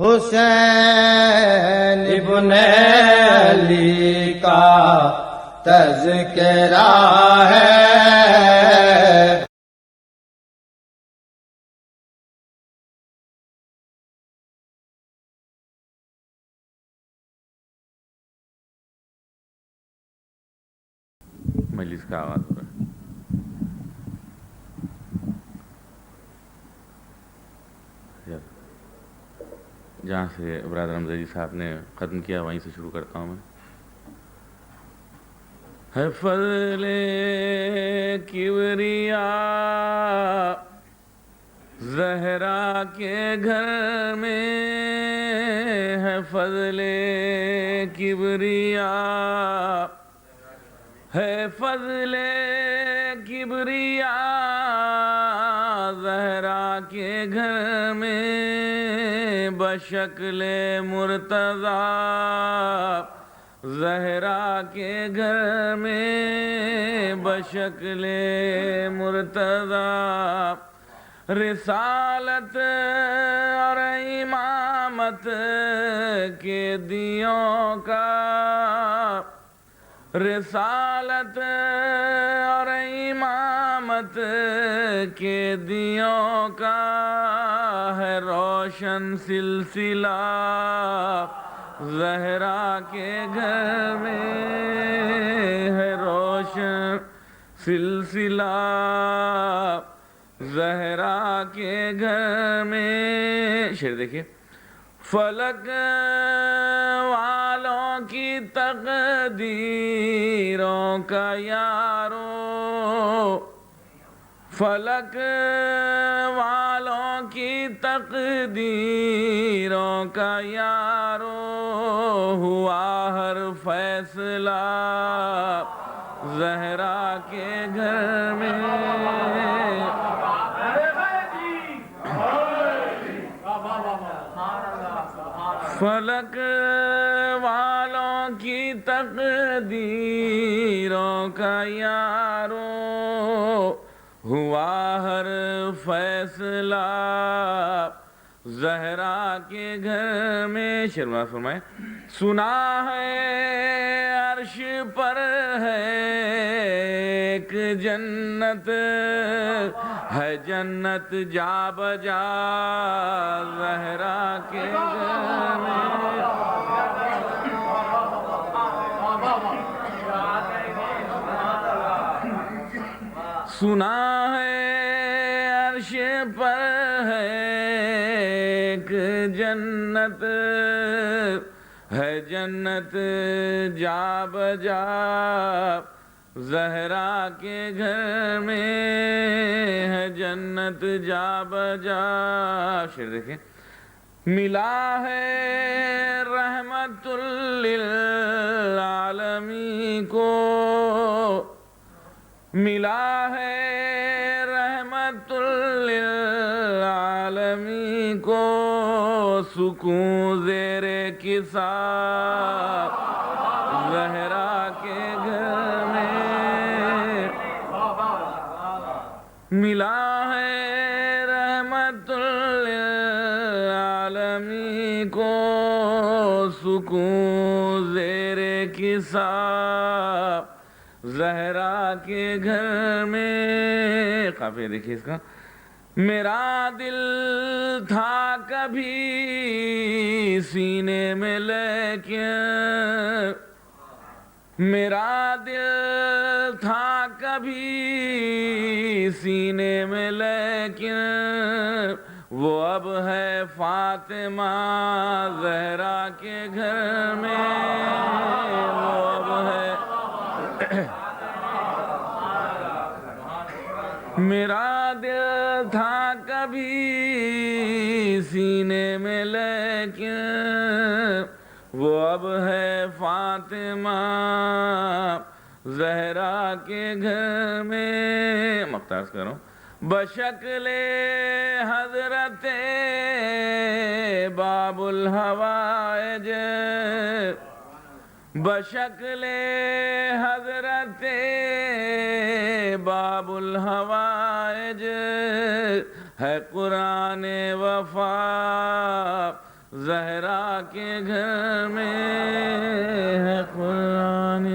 حسین ابن علی کا تذکرہ ہے۔ مجلس کا آغاز ہو رہا ہے۔ جہاں سے برادر حمزہ جی صاحب نے ختم کیا وہیں سے شروع کرتا ہوں میں۔ ہے فضل کبریا زہرا کے گھر میں، ہے فضل کبریا، ہے فضل کبریا زہرا کے گھر میں، بشکل مرتضیٰ زہرا کے گھر میں، بشکل مرتضیٰ، رسالت اور امامت کے دیوں کا، رسالت اور امامت کے دیوں کا ہے روشن سلسلہ زہرا کے گھر میں، ہے روشن سلسلہ زہرا کے گھر میں۔ شعر دیکھیے۔ فلک والوں کی تقدیروں کا یارو، فلک والوں کی تقدیروں کا یارو، ہوا ہر فیصلہ زہرا کے گھر میں، فلک والوں کی تقدیروں کا یارو، ہوا ہر فیصلہ زہرا کے گھر میں۔ شروع فرمائے۔ سنا ہے عرش پر ہے ایک جنت، ہے جنت جا بجا زہرا کے گھر میں، سنا ہے عرش پر ہے ایک جنت، ہے جنت جا بجا زہرا کے گھر میں، ہے جنت جا بجا۔ شعر دیکھیں۔ ملا ہے رحمت للعالمین کو، ملا ہے رحمت للعالمین کو، سکون زیر کسا زہرا کے گھر میں، ملا ہے رحمت للعالمین کو، سکون زیر کسا زہرا کے گھر میں۔ قافیہ دیکھیے اس کا۔ میرا دل تھا کبھی سینے میں لیکن، میرا دل تھا کبھی سینے میں لیکن، وہ اب ہے فاطمہ زہرا کے گھر میں، وہ اب ہے میرا دل تھا کبھی سینے میں لیکن، وہ اب ہے فاطمہ زہرا کے گھر میں۔ مختار کرو۔ بشکل حضرت باب الحوائج، بشکل حضرت باب الحوائج، ہے قرآن وفا زہرا کے گھر میں ہے قرآن